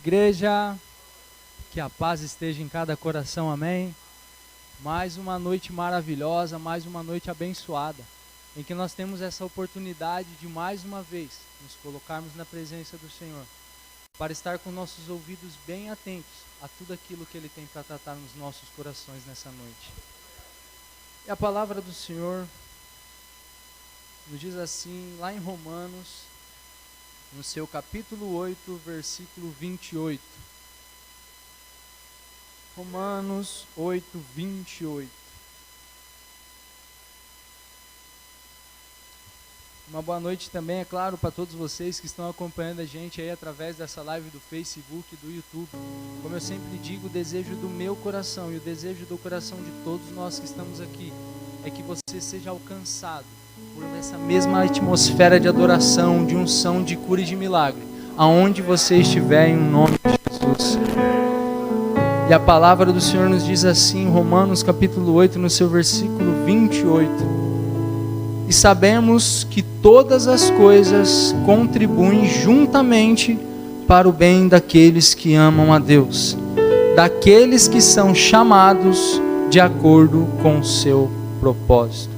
Igreja, que a paz esteja em cada coração, amém? Mais uma noite maravilhosa, mais uma noite abençoada, em que nós temos essa oportunidade de mais uma vez nos colocarmos na presença do Senhor, para estar com nossos ouvidos bem atentos a tudo aquilo que Ele tem para tratar nos nossos corações nessa noite. E a palavra do Senhor nos diz assim, lá em Romanos, no seu capítulo 8, versículo 28. Romanos 8, 28. Uma boa noite também, é claro, para todos vocês que estão acompanhando a gente aí através dessa live do Facebook e do YouTube. Como eu sempre digo, o desejo do meu coração e o desejo do coração de todos nós que estamos aqui é que você seja alcançado por essa mesma atmosfera de adoração, de unção, de cura e de milagre, aonde você estiver, em nome de Jesus. E a palavra do Senhor nos diz assim, Romanos capítulo 8, no seu versículo 28. E sabemos que todas as coisas contribuem juntamente para o bem daqueles que amam a Deus, daqueles que são chamados de acordo com o seu propósito.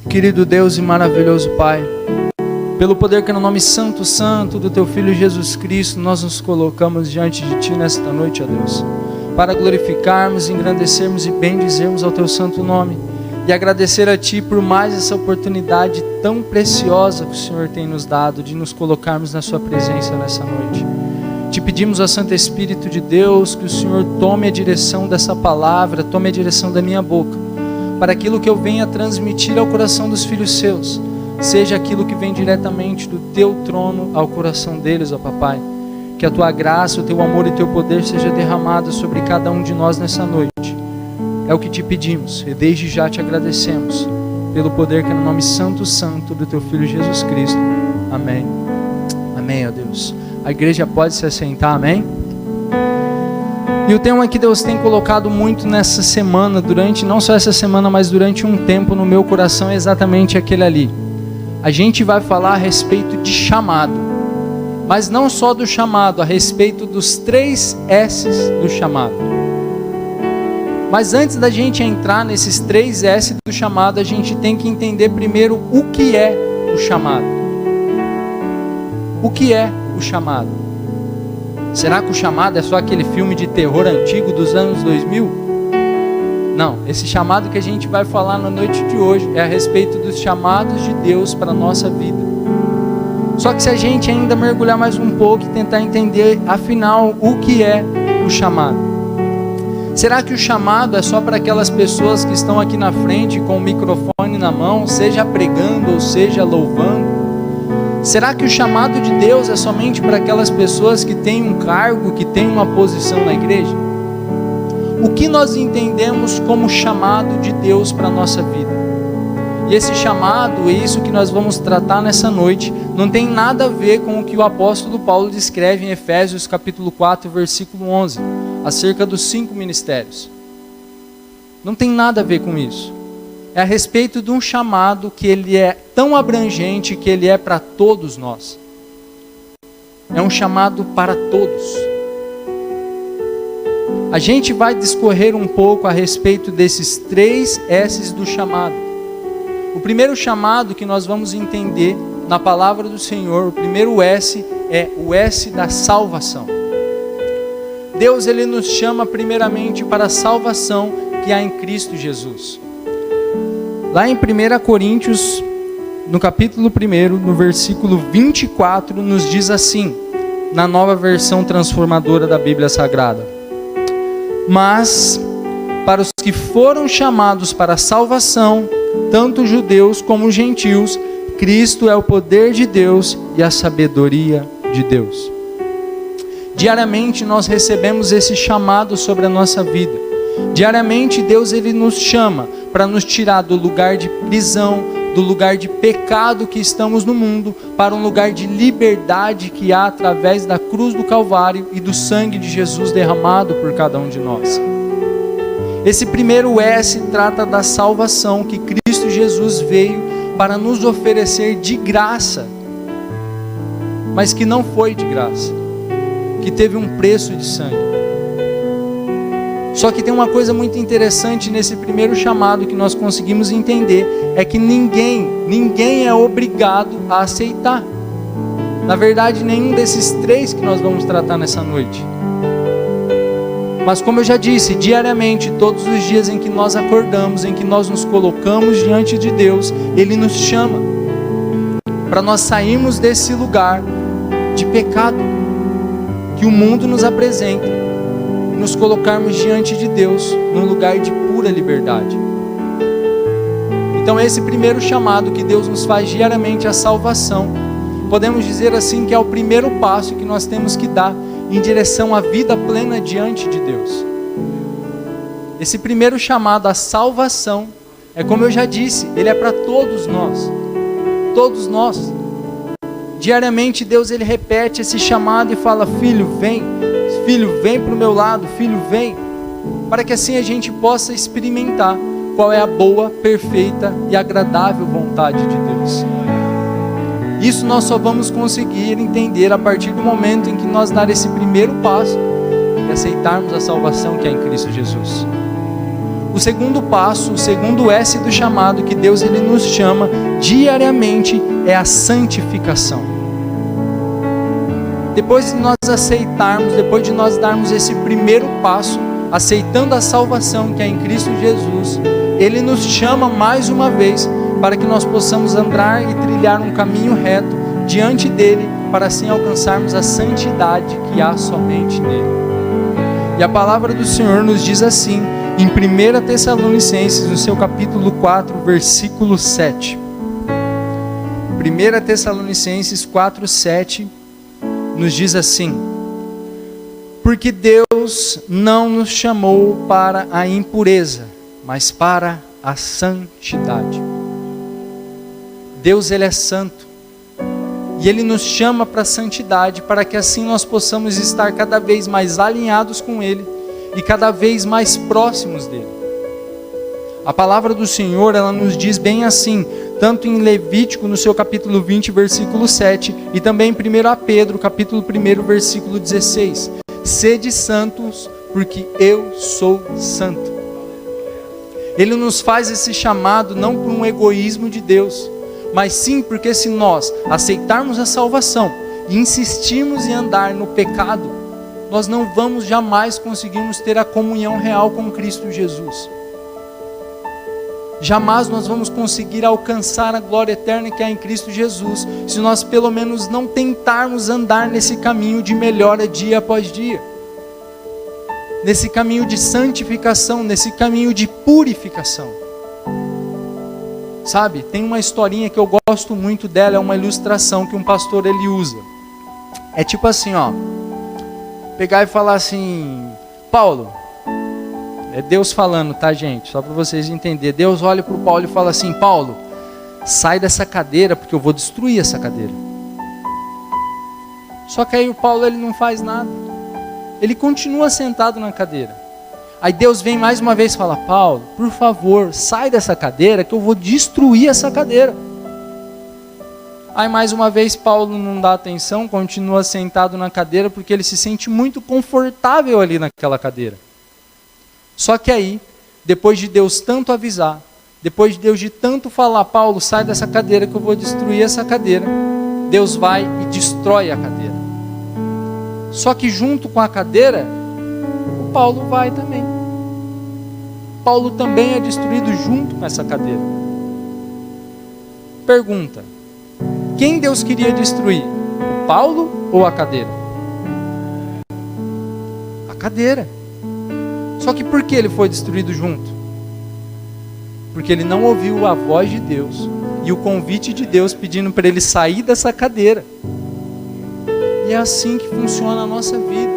Querido Deus e maravilhoso Pai, pelo poder que é no nome santo, santo do Teu Filho Jesus Cristo, nós nos colocamos diante de Ti nesta noite, ó Deus, para glorificarmos, engrandecermos e bendizermos ao Teu santo nome, e agradecer a Ti por mais essa oportunidade tão preciosa que o Senhor tem nos dado, de nos colocarmos na Sua presença nessa noite. Te pedimos, ó Santo Espírito de Deus, que o Senhor tome a direção dessa palavra, tome a direção da minha boca, para aquilo que eu venha transmitir ao coração dos filhos seus, seja aquilo que vem diretamente do Teu trono ao coração deles, ó Papai. Que a Tua graça, o Teu amor e o Teu poder seja derramado sobre cada um de nós nessa noite. É o que Te pedimos e desde já Te agradecemos, pelo poder que é no nome santo, santo do Teu Filho Jesus Cristo. Amém. Amém, ó Deus. A igreja pode se assentar, amém? E o tema que Deus tem colocado muito nessa semana, não só essa semana, mas durante um tempo no meu coração, é exatamente aquele ali. A gente vai falar a respeito de chamado, mas não só do chamado, a respeito dos 3 S's do chamado. Mas antes da gente entrar nesses 3 S do chamado, a gente tem que entender primeiro o que é o chamado. O que é o chamado? Será que o chamado é só aquele filme de terror antigo dos anos 2000? Não, esse chamado que a gente vai falar na noite de hoje é a respeito dos chamados de Deus para a nossa vida. Só que se a gente ainda mergulhar mais um pouco e tentar entender, afinal, o que é o chamado? Será que o chamado é só para aquelas pessoas que estão aqui na frente com o microfone na mão, seja pregando ou seja louvando? Será que o chamado de Deus é somente para aquelas pessoas que têm um cargo, que têm uma posição na igreja? O que nós entendemos como chamado de Deus para a nossa vida? E esse chamado, é isso que nós vamos tratar nessa noite, não tem nada a ver com o que o apóstolo Paulo descreve em Efésios capítulo 4, versículo 11, acerca dos 5 ministérios. Não tem nada a ver com isso. É a respeito de um chamado que ele é tão abrangente que ele é para todos nós. É um chamado para todos. A gente vai discorrer um pouco a respeito desses 3 S's do chamado. O primeiro chamado que nós vamos entender na palavra do Senhor, o primeiro S é o S da salvação. Deus, Ele nos chama primeiramente para a salvação que há em Cristo Jesus. Lá em 1 Coríntios, no capítulo 1, no versículo 24, nos diz assim, na nova versão transformadora da Bíblia Sagrada: mas para os que foram chamados para a salvação, tanto judeus como gentios, Cristo é o poder de Deus e a sabedoria de Deus. Diariamente nós recebemos esse chamado sobre a nossa vida. Diariamente Deus, Ele nos chama para nos tirar do lugar de prisão, do lugar de pecado que estamos no mundo, para um lugar de liberdade que há através da cruz do Calvário e do sangue de Jesus derramado por cada um de nós. Esse primeiro S trata da salvação que Cristo Jesus veio para nos oferecer de graça, mas que não foi de graça. que teve um preço de sangue. Só que tem uma coisa muito interessante nesse primeiro chamado que nós conseguimos entender, é que ninguém é obrigado a aceitar. Na verdade, nenhum desses três que nós vamos tratar nessa noite. Mas como eu já disse, diariamente, todos os dias em que nós acordamos, em que nós nos colocamos diante de Deus, Ele nos chama para nós sairmos desse lugar de pecado que o mundo nos apresenta, nos colocarmos diante de Deus num lugar de pura liberdade. Então esse primeiro chamado que Deus nos faz diariamente, a salvação, podemos dizer assim que é o primeiro passo que nós temos que dar em direção à vida plena diante de Deus. Esse primeiro chamado, a salvação, é como eu já disse, ele é para todos nós. Todos nós. Diariamente Deus ele repete esse chamado e fala: filho, vem para o meu lado, filho, vem, para que assim a gente possa experimentar qual é a boa, perfeita e agradável vontade de Deus. Isso nós só vamos conseguir entender a partir do momento em que nós dar esse primeiro passo e aceitarmos a salvação que é em Cristo Jesus. O segundo passo, o segundo S do chamado que Deus ele nos chama diariamente é a santificação. Depois de nós aceitarmos, depois de nós darmos esse primeiro passo, aceitando a salvação que é em Cristo Jesus, Ele nos chama mais uma vez para que nós possamos andar e trilhar um caminho reto diante dEle, para assim alcançarmos a santidade que há somente nele. E a palavra do Senhor nos diz assim, em 1 Tessalonicenses, no seu capítulo 4, versículo 7. 1 Tessalonicenses 4, 7, nos diz assim: porque Deus não nos chamou para a impureza, mas para a santidade. Deus ele é santo, e Ele nos chama para a santidade, para que assim nós possamos estar cada vez mais alinhados com Ele, e cada vez mais próximos dEle. A palavra do Senhor, ela nos diz bem assim, tanto em Levítico, no seu capítulo 20, versículo 7, e também em 1 Pedro, capítulo 1, versículo 16. Sede santos, porque eu sou santo. Ele nos faz esse chamado não por um egoísmo de Deus, mas sim porque se nós aceitarmos a salvação e insistirmos em andar no pecado, nós não vamos jamais conseguirmos ter a comunhão real com Cristo Jesus. Jamais nós vamos conseguir alcançar a glória eterna que há em Cristo Jesus, se nós pelo menos não tentarmos andar nesse caminho de melhora dia após dia, nesse caminho de santificação, nesse caminho de purificação. Sabe, tem uma historinha que eu gosto muito dela, é uma ilustração que um pastor ele usa. É tipo assim, ó, pegar e falar assim: Paulo, é Deus falando, tá, gente? Só para vocês entenderem. Deus olha para o Paulo e fala assim: Paulo, sai dessa cadeira porque eu vou destruir essa cadeira. Só que aí o Paulo ele não faz nada. Ele continua sentado na cadeira. Aí Deus vem mais uma vez e fala: Paulo, por favor, sai dessa cadeira que eu vou destruir essa cadeira. Aí mais uma vez Paulo não dá atenção, continua sentado na cadeira porque ele se sente muito confortável ali naquela cadeira. Só que aí, depois de Deus tanto avisar, depois de Deus de tanto falar: Paulo, sai dessa cadeira que eu vou destruir essa cadeira, Deus vai e destrói a cadeira. Só que junto com a cadeira, o Paulo vai também. Paulo também é destruído junto com essa cadeira. Pergunta: quem Deus queria destruir? O Paulo ou a cadeira? A cadeira. Só que por que ele foi destruído junto? Porque ele não ouviu a voz de Deus e o convite de Deus pedindo para ele sair dessa cadeira. E é assim que funciona a nossa vida.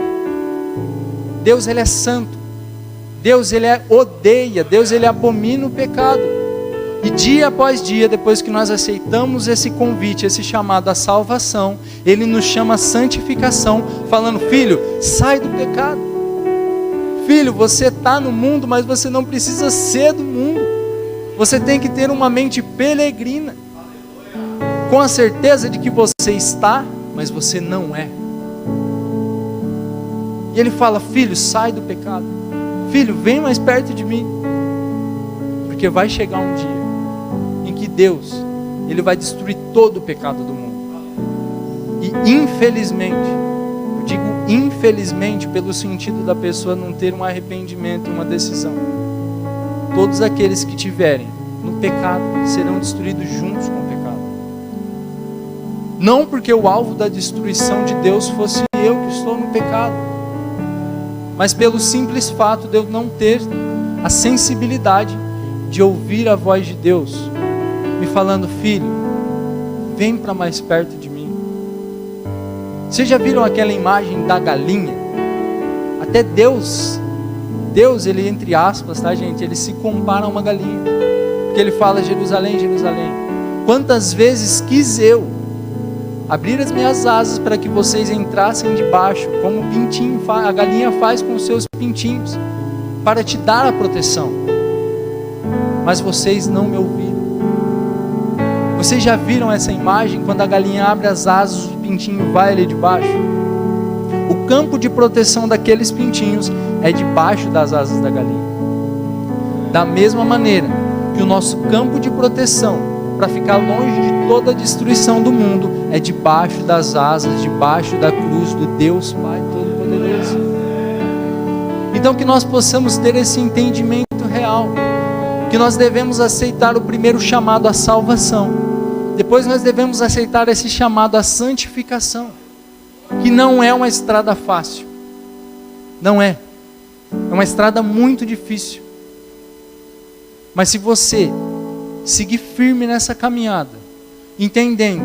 Deus ele é santo. Deus ele odeia, Deus ele abomina o pecado. E dia após dia, depois que nós aceitamos esse convite, esse chamado à salvação, Ele nos chama à santificação, falando: filho, sai do pecado. Filho, você está no mundo, mas você não precisa ser do mundo. Você tem que ter uma mente peregrina, com a certeza de que você está, mas você não é. E ele fala: filho, sai do pecado. Filho, vem mais perto de mim. Porque vai chegar um dia em que Deus, Ele vai destruir todo o pecado do mundo. E infelizmente, eu digo infelizmente pelo sentido da pessoa não ter um arrependimento e uma decisão, todos aqueles que tiverem no pecado serão destruídos juntos com o pecado. Não porque o alvo da destruição de Deus fosse eu que estou no pecado, mas pelo simples fato de eu não ter a sensibilidade de ouvir a voz de Deus me falando: filho, vem para mais perto de mim. Vocês já viram aquela imagem da galinha? Até Deus, ele, entre aspas, tá, gente? Ele se compara a uma galinha, porque ele fala: Jerusalém, Jerusalém, quantas vezes quis eu abrir as minhas asas para que vocês entrassem debaixo, como o pintinho a galinha faz com os seus pintinhos, para te dar a proteção, mas vocês não me ouviram. Vocês já viram essa imagem? Quando a galinha abre as asas, o pintinho vai ali debaixo. O campo de proteção daqueles pintinhos é debaixo das asas da galinha. Da mesma maneira que o nosso campo de proteção, para ficar longe de toda a destruição do mundo, é debaixo das asas, debaixo da cruz do Deus Pai Todo-Poderoso. Então que nós possamos ter esse entendimento real, que nós devemos aceitar o primeiro chamado à salvação, depois nós devemos aceitar esse chamado à santificação, que não é uma estrada fácil, não é uma estrada muito difícil, mas se você seguir firme nessa caminhada, entendendo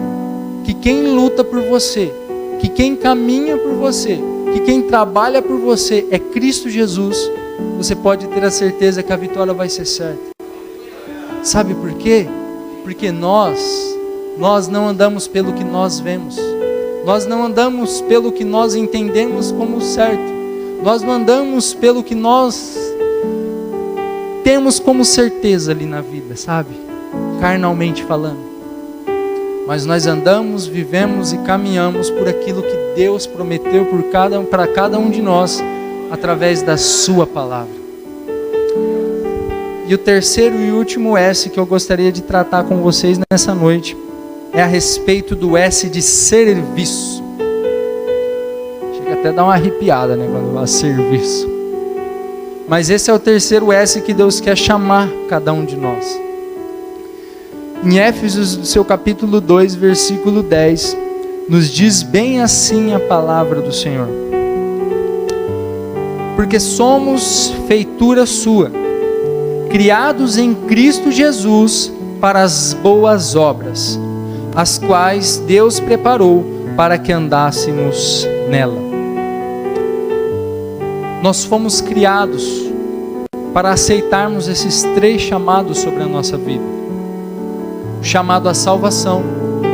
que quem luta por você, que quem caminha por você, que quem trabalha por você é Cristo Jesus, você pode ter a certeza que a vitória vai ser certa. Sabe por quê? Porque nós não andamos pelo que nós vemos, nós não andamos pelo que nós entendemos como certo, nós não andamos pelo que nós temos como certeza ali na vida, sabe? Carnalmente falando, mas nós andamos, vivemos e caminhamos por aquilo que Deus prometeu para cada um de nós, através da sua palavra. E o terceiro e último S que eu gostaria de tratar com vocês nessa noite é a respeito do S de serviço. Chega até a dar uma arrepiada, né, quando fala serviço. Mas esse é o terceiro S que Deus quer chamar cada um de nós. Em Éfesos, seu capítulo 2, versículo 10, nos diz bem assim a palavra do Senhor: porque somos feitura sua, criados em Cristo Jesus para as boas obras, as quais Deus preparou para que andássemos nela. Nós fomos criados para aceitarmos esses três chamados sobre a nossa vida: o chamado à salvação,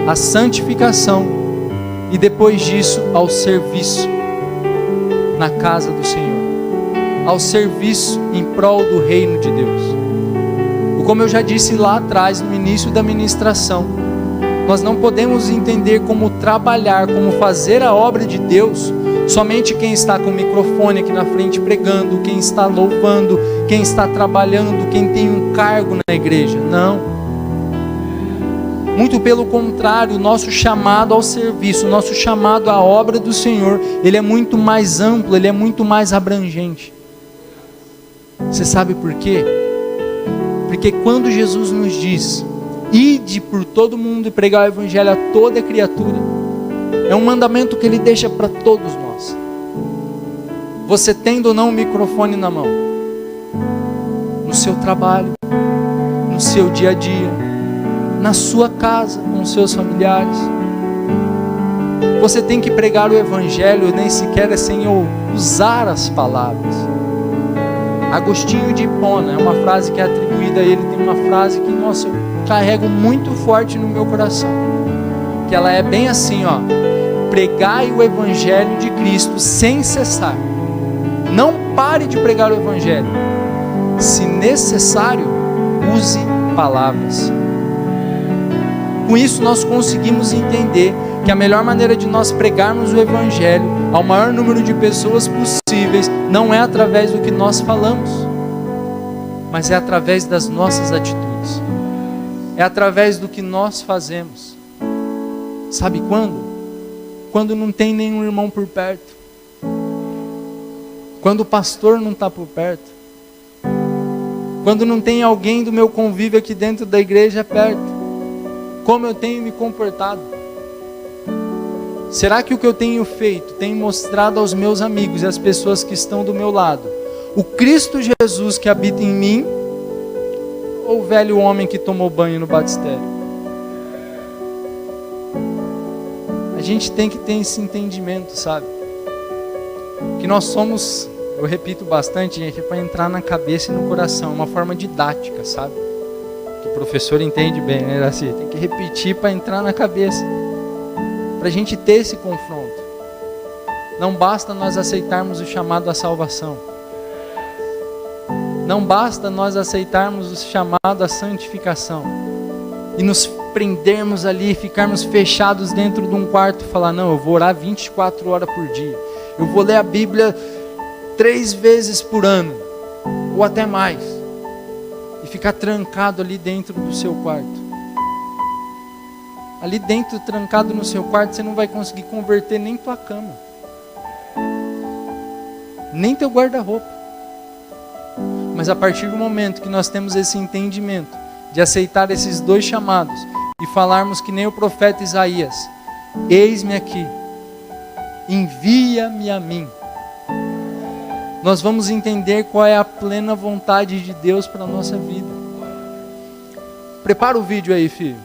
à santificação e depois disso ao serviço na casa do Senhor, ao serviço em prol do reino de Deus. Como eu já disse lá atrás, no início da ministração, nós não podemos entender como trabalhar, como fazer a obra de Deus somente quem está com o microfone aqui na frente pregando, quem está louvando, quem está trabalhando, quem tem um cargo na igreja. Não. Muito pelo contrário, o nosso chamado ao serviço, o nosso chamado à obra do Senhor, ele é muito mais amplo, ele é muito mais abrangente. Você sabe por quê? Porque quando Jesus nos diz: ide por todo mundo e pregar o evangelho a toda criatura, é um mandamento que ele deixa para todos nós. Você tendo ou não o microfone na mão, no seu trabalho, no seu dia a dia, na sua casa, com os seus familiares, você tem que pregar o evangelho, nem sequer é sem usar as palavras. Agostinho de Hipona, é uma frase que é atribuída a ele, tem uma frase que, nossa, eu carrego muito forte no meu coração, que ela é bem assim, ó: pregai o evangelho de Cristo sem cessar. Não pare de pregar o evangelho. Se necessário, use palavras. Com isso nós conseguimos entender que a melhor maneira de nós pregarmos o evangelho ao maior número de pessoas possíveis, não é através do que nós falamos, mas é através das nossas atitudes, é através do que nós fazemos. Sabe quando? Quando não tem nenhum irmão por perto, quando o pastor não está por perto, quando não tem alguém do meu convívio aqui dentro da igreja perto. Como eu tenho me comportado? Será que o que eu tenho feito tem mostrado aos meus amigos e às pessoas que estão do meu lado o Cristo Jesus que habita em mim, ou o velho homem que tomou banho no batistério? A gente tem que ter esse entendimento, sabe? Que nós somos, eu repito bastante, gente, é para entrar na cabeça e no coração, uma forma didática, sabe? Que o professor entende bem, né, Iraci? Tem que repetir para entrar na cabeça, para a gente ter esse confronto. Não basta nós aceitarmos o chamado à salvação, não basta nós aceitarmos o chamado à santificação e nos prendermos ali, ficarmos fechados dentro de um quarto e falar: não, eu vou orar 24 horas por dia, eu vou ler a Bíblia 3 vezes por ano, ou até mais, e ficar trancado ali dentro do seu quarto. Ali dentro, trancado no seu quarto, você não vai conseguir converter nem tua cama, nem teu guarda-roupa. Mas a partir do momento que nós temos esse entendimento de aceitar esses 2 chamados e falarmos que nem o profeta Isaías: eis-me aqui, envia-me a mim, nós vamos entender qual é a plena vontade de Deus para a nossa vida. Prepara o vídeo aí, filho.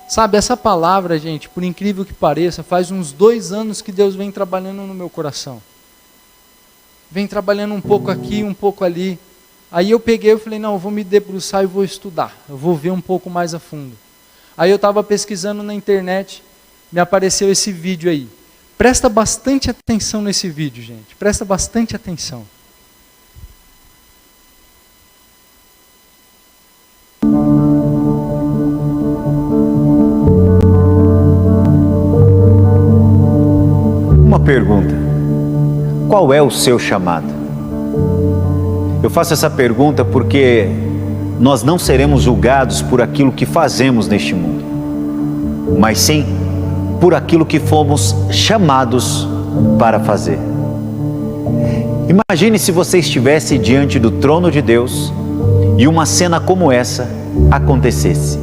Sabe, essa palavra, gente, por incrível que pareça, faz uns 2 anos que Deus vem trabalhando no meu coração. Vem trabalhando um pouco aqui, um pouco ali. Aí eu peguei e falei: não, eu vou me debruçar e vou estudar, eu vou ver um pouco mais a fundo. Aí eu estava pesquisando na internet, me apareceu esse vídeo aí. Presta bastante atenção nesse vídeo, gente. Presta bastante atenção. Uma pergunta: qual é o seu chamado? Eu faço essa pergunta porque nós não seremos julgados por aquilo que fazemos neste mundo, mas sim por aquilo que fomos chamados para fazer. Imagine se você estivesse diante do trono de Deus e uma cena como essa acontecesse.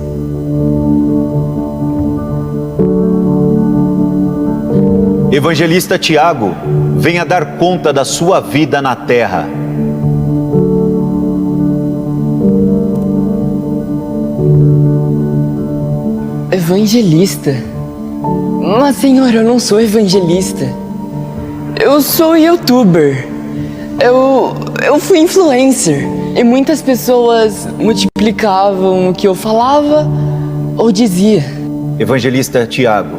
Evangelista Tiago, venha dar conta da sua vida na terra. Evangelista? Mas, senhor, eu não sou evangelista. Eu sou youtuber. Eu fui influencer. E muitas pessoas multiplicavam o que eu falava ou dizia. Evangelista Tiago,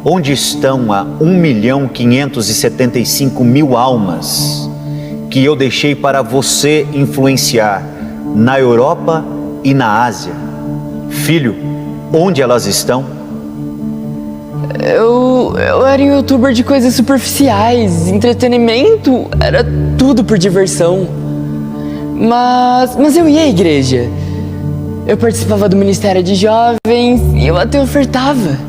onde estão a 1.575.000 almas que eu deixei para você influenciar na Europa e na Ásia? Filho, onde elas estão? Eu era um youtuber de coisas superficiais, entretenimento, era tudo por diversão. Mas eu ia à igreja. Eu participava do Ministério de Jovens e eu até ofertava.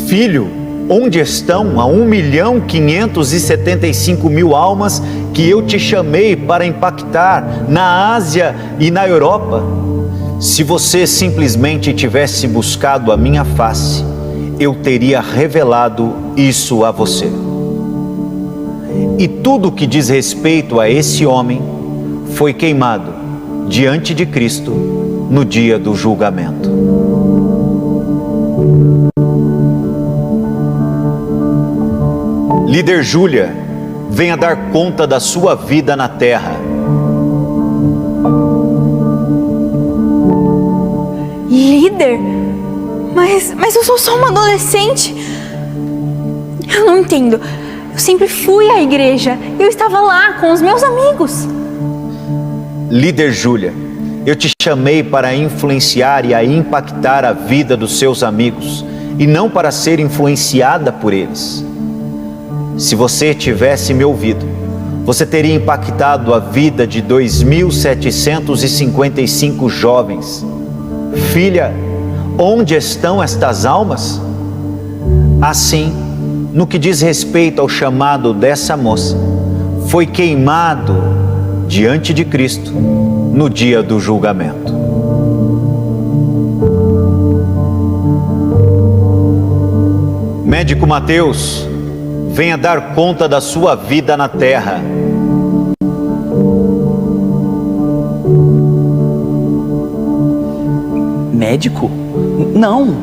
Filho, onde estão a 1.575.000 almas que eu te chamei para impactar na Ásia e na Europa? Se você simplesmente tivesse buscado a minha face, eu teria revelado isso a você. E tudo que diz respeito a esse homem foi queimado diante de Cristo no dia do julgamento. Líder Júlia, venha dar conta da sua vida na terra. Líder? Mas eu sou só uma adolescente. Eu não entendo. Eu sempre fui à igreja. Eu estava lá com os meus amigos. Líder Júlia, eu te chamei para influenciar e a impactar a vida dos seus amigos, e não para ser influenciada por eles. Se você tivesse me ouvido, você teria impactado a vida de 2.755 jovens. Filha, onde estão estas almas? Assim, no que diz respeito ao chamado dessa moça, foi queimado diante de Cristo no dia do julgamento. Médico Mateus, venha dar conta da sua vida na terra. Médico? Não,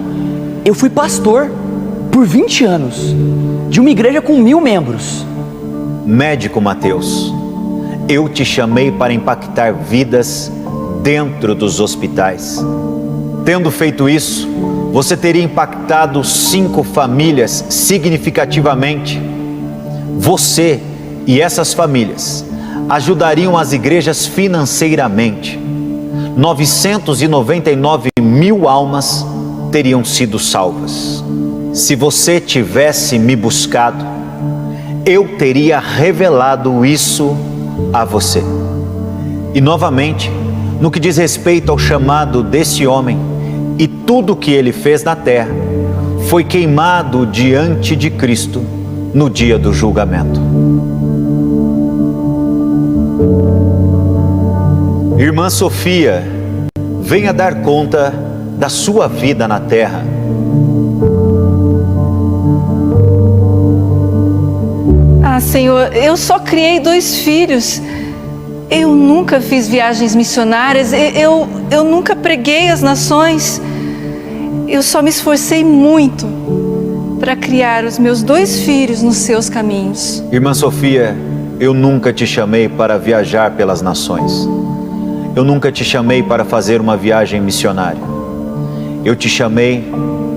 eu fui pastor por 20 anos, de uma igreja com 1000 membros. Médico Mateus, eu te chamei para impactar vidas dentro dos hospitais. Tendo feito isso, você teria impactado 5 famílias significativamente. Você e essas famílias ajudariam as igrejas financeiramente. 999.000 almas teriam sido salvas. Se você tivesse me buscado, eu teria revelado isso a você. E novamente, no que diz respeito ao chamado desse homem e tudo o que ele fez na terra, foi queimado diante de Cristo no dia do julgamento. Irmã Sofia, venha dar conta da sua vida na terra. Ah, Senhor, eu só criei 2 filhos. Eu nunca fiz viagens missionárias, eu nunca preguei às nações. Eu só me esforcei muito para criar os meus 2 filhos nos seus caminhos. Irmã Sofia, eu nunca te chamei para viajar pelas nações. Eu nunca te chamei para fazer uma viagem missionária. Eu te chamei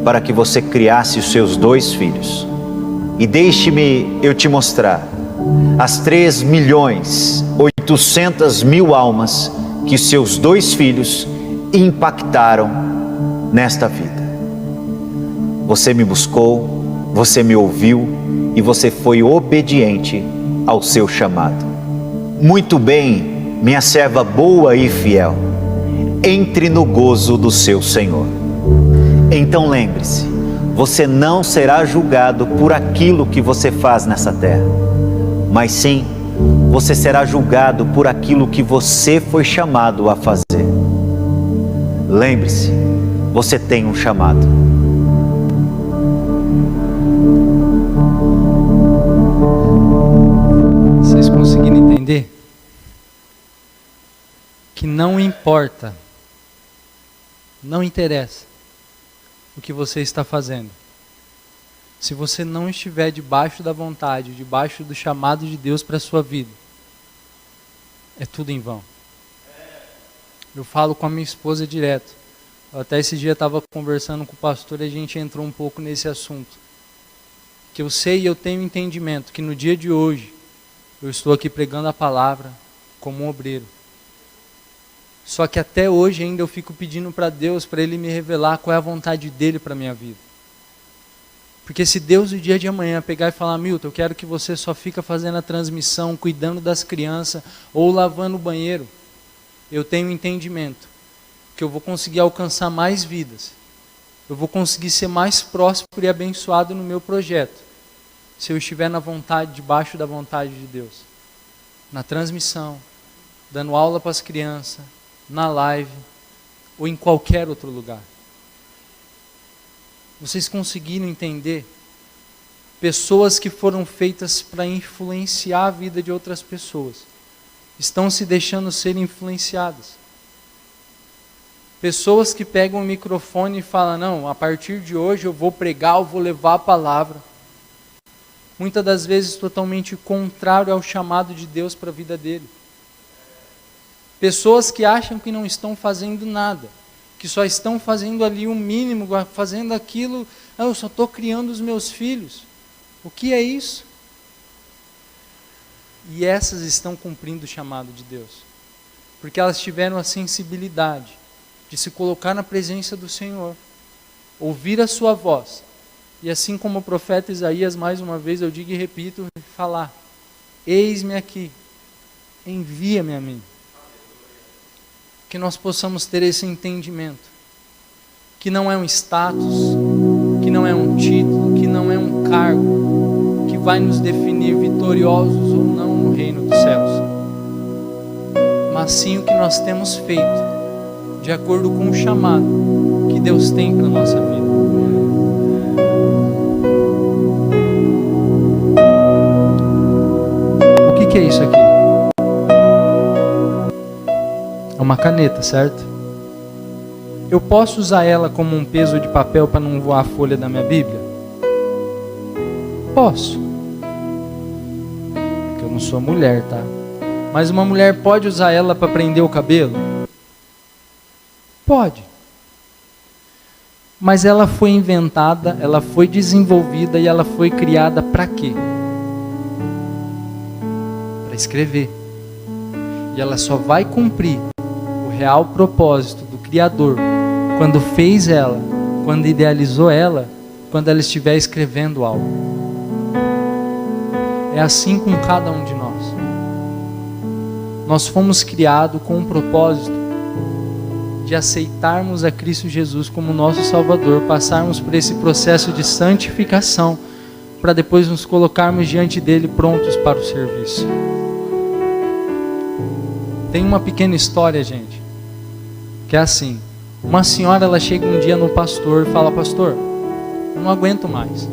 para que você criasse os seus 2 filhos. E deixe-me eu te mostrar as 3.800.000 almas que seus 2 filhos impactaram nesta vida. Você me buscou, você me ouviu e você foi obediente ao seu chamado. Muito bem, minha serva boa e fiel, entre no gozo do seu Senhor. Então lembre-se, você não será julgado por aquilo que você faz nessa terra, mas sim, você será julgado por aquilo que você foi chamado a fazer. Lembre-se, você tem um chamado. Vocês conseguiram entender? Que não importa, não interessa o que você está fazendo. Se você não estiver debaixo da vontade, debaixo do chamado de Deus para a sua vida, é tudo em vão. Eu falo com a minha esposa direto. Até esse dia estava conversando com o pastor e a gente entrou um pouco nesse assunto. Que eu sei e eu tenho entendimento que no dia de hoje, eu estou aqui pregando a palavra como um obreiro. Só que até hoje ainda eu fico pedindo para Deus, para Ele me revelar qual é a vontade dEle para a minha vida. Porque se Deus no dia de amanhã pegar e falar, Milton, eu quero que você só fica fazendo a transmissão, cuidando das crianças ou lavando o banheiro, eu tenho entendimento que eu vou conseguir alcançar mais vidas. Eu vou conseguir ser mais próspero e abençoado no meu projeto, se eu estiver na vontade, debaixo da vontade de Deus. Na transmissão, dando aula para as crianças, na live ou em qualquer outro lugar. Vocês conseguiram entender? Pessoas que foram feitas para influenciar a vida de outras pessoas estão se deixando ser influenciadas. Pessoas que pegam o microfone e falam, não, a partir de hoje eu vou pregar, eu vou levar a palavra. Muitas das vezes totalmente contrário ao chamado de Deus para a vida dele. Pessoas que acham que não estão fazendo nada, que só estão fazendo ali o mínimo, fazendo aquilo, eu só estou criando os meus filhos. O que é isso? E essas estão cumprindo o chamado de Deus, porque elas tiveram a sensibilidade de se colocar na presença do Senhor, ouvir a sua voz E assim como o profeta Isaías, mais uma vez eu digo e repito, falar: eis-me aqui, envia-me a mim. Que nós possamos ter esse entendimento, que não é um status, que não é um título, que não é um cargo, que vai nos definir vitoriosos ou não no reino dos céus, mas sim o que nós temos feito, de acordo com o chamado que Deus tem para a nossa vida. O que é isso aqui? É uma caneta, certo? Eu posso usar ela como um peso de papel para não voar a folha da minha Bíblia? Posso. Porque eu não sou mulher, tá? Mas uma mulher pode usar ela para prender o cabelo? Pode. Mas ela foi inventada, ela foi desenvolvida e ela foi criada para quê? Para escrever. E ela só vai cumprir o real propósito do Criador quando fez ela, quando idealizou ela, quando ela estiver escrevendo algo. É assim com cada um de nós. Nós fomos criados com um propósito de aceitarmos a Cristo Jesus como nosso Salvador, passarmos por esse processo de santificação, para depois nos colocarmos diante dele prontos para o serviço. Tem uma pequena história, gente, que é assim: uma senhora, ela chega um dia no pastor e fala: pastor, eu não aguento mais,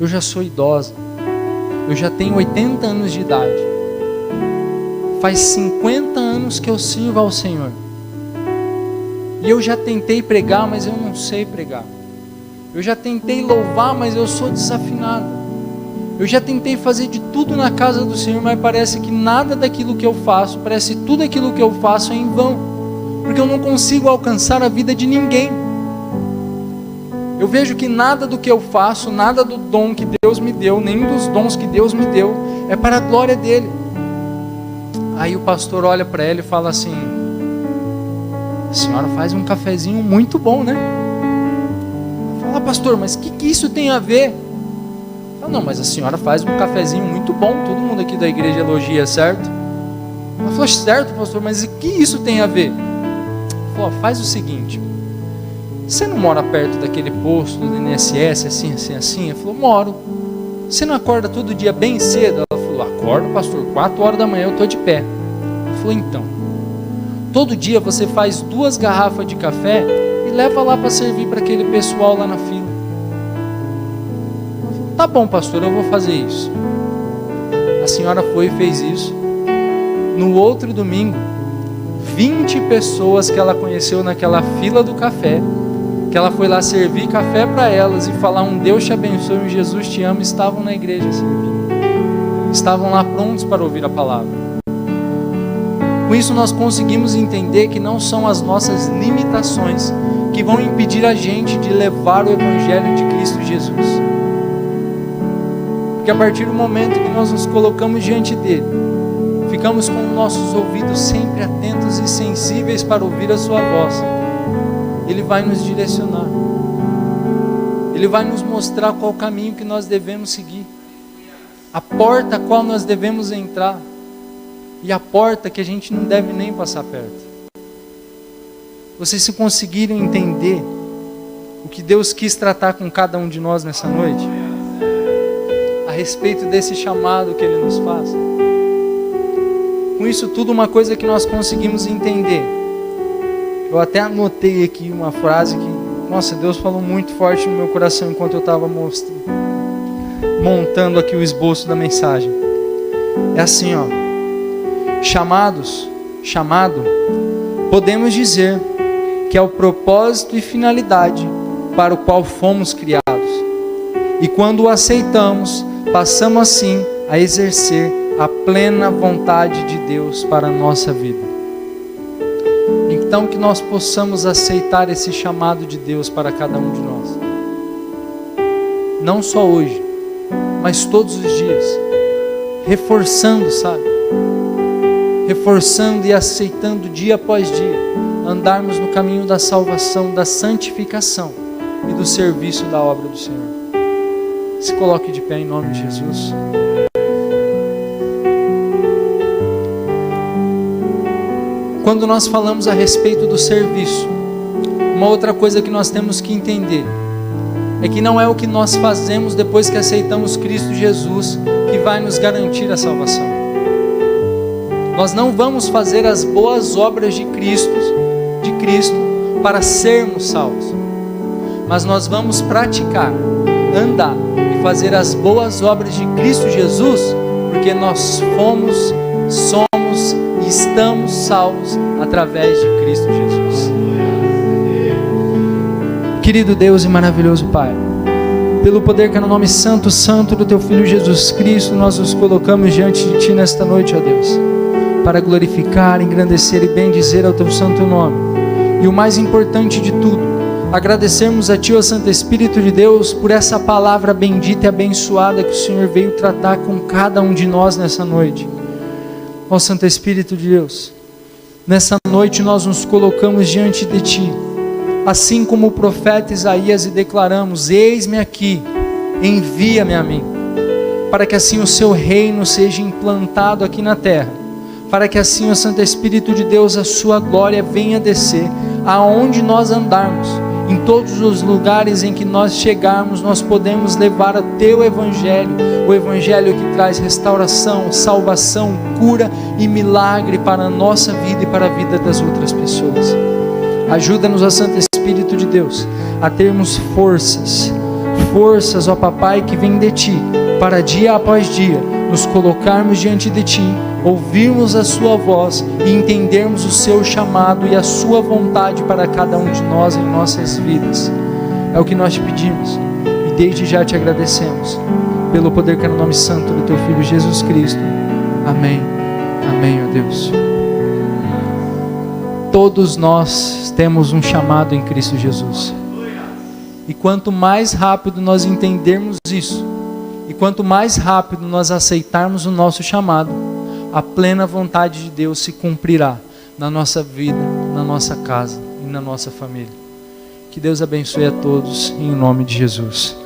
eu já sou idosa, eu já tenho 80 anos de idade, faz 50 anos que eu sirvo ao Senhor, e eu já tentei pregar, mas eu não sei pregar, eu já tentei louvar, mas eu sou desafinado, eu já tentei fazer de tudo na casa do Senhor, mas parece que nada daquilo que eu faço, parece que tudo aquilo que eu faço é em vão, porque eu não consigo alcançar a vida de ninguém. Eu vejo que nada do que eu faço, nada do dom que Deus me deu, nem dos dons que Deus me deu, é para a glória dele. Aí o pastor olha para ela e fala assim: a senhora faz um cafezinho muito bom, né? Ela fala: pastor, mas o que isso tem a ver? Fala: não, mas a senhora faz um cafezinho muito bom, todo mundo aqui da igreja elogia, certo? Ela falou: certo, pastor, mas o que isso tem a ver? Ela falou: faz o seguinte, você não mora perto daquele posto do INSS, assim? Ele falou: moro. Você não acorda todo dia bem cedo? Ela falou: acordo, pastor, 4 horas da manhã eu estou de pé. Ele falou: então, todo dia você faz 2 garrafas de café e leva lá para servir para aquele pessoal lá na fila. Ela falou: tá bom, pastor, eu vou fazer isso. A senhora foi e fez isso. No outro domingo, 20 pessoas que ela conheceu naquela fila do café, que ela foi lá servir café para elas e falar um Deus te abençoe, um Jesus te ama, estavam na igreja servindo, estavam lá prontos para ouvir a palavra. Com isso nós conseguimos entender que não são as nossas limitações que vão impedir a gente de levar o Evangelho de Cristo Jesus, porque a partir do momento que nós nos colocamos diante dele, ficamos com nossos ouvidos sempre atentos e sensíveis para ouvir a sua voz, ele vai nos direcionar, ele vai nos mostrar qual caminho que nós devemos seguir, a porta a qual nós devemos entrar e a porta que a gente não deve nem passar perto. Vocês se conseguiram entender o que Deus quis tratar com cada um de nós nessa noite, a respeito desse chamado que ele nos faz? Com isso tudo, uma coisa que nós conseguimos entender, eu até anotei aqui uma frase que, nossa, Deus falou muito forte no meu coração enquanto eu estava montando aqui o esboço da mensagem. É assim, ó: chamado, podemos dizer que é o propósito e finalidade para o qual fomos criados, e quando o aceitamos, passamos assim a exercer a plena vontade de Deus para a nossa vida. Então que nós possamos aceitar esse chamado de Deus para cada um de nós, não só hoje, mas todos os dias, reforçando, sabe? Reforçando e aceitando dia após dia, andarmos no caminho da salvação, da santificação e do serviço da obra do Senhor. Se coloque de pé em nome de Jesus. Quando nós falamos a respeito do serviço, uma outra coisa que nós temos que entender é que não é o que nós fazemos depois que aceitamos Cristo Jesus que vai nos garantir a salvação. Nós não vamos fazer as boas obras de Cristo para sermos salvos, mas nós vamos praticar, andar e fazer as boas obras de Cristo Jesus, porque nós fomos, somos e estamos salvos através de Cristo Jesus. Querido Deus e maravilhoso Pai, pelo poder que é no nome santo, santo do Teu Filho Jesus Cristo, nós nos colocamos diante de Ti nesta noite, ó Deus, para glorificar, engrandecer e bendizer ao Teu santo nome. E o mais importante de tudo, agradecermos a Ti, ó Santo Espírito de Deus, por essa palavra bendita e abençoada que o Senhor veio tratar com cada um de nós nessa noite. Ó Santo Espírito de Deus, nessa noite nós nos colocamos diante de Ti, assim como o profeta Isaías, e declaramos: eis-me aqui, envia-me a mim, para que assim o Seu reino seja implantado aqui na terra, para que assim, ó Santo Espírito de Deus, a Sua glória venha descer aonde nós andarmos, em todos os lugares em que nós chegarmos, nós podemos levar o Teu Evangelho, o Evangelho que traz restauração, salvação, cura e milagre para a nossa vida e para a vida das outras pessoas. Ajuda-nos, ó Santo Espírito de Deus, a termos forças, ó Papai, que vem de Ti, para dia após dia, nos colocarmos diante de Ti, ouvirmos a Sua voz e entendermos o Seu chamado e a Sua vontade para cada um de nós em nossas vidas. É o que nós te pedimos e desde já te agradecemos, pelo poder que é no nome santo do Teu Filho Jesus Cristo. Amém. Amém, ó Deus. Todos nós temos um chamado em Cristo Jesus. E quanto mais rápido nós entendermos isso, e quanto mais rápido nós aceitarmos o nosso chamado, a plena vontade de Deus se cumprirá na nossa vida, na nossa casa e na nossa família. Que Deus abençoe a todos em nome de Jesus.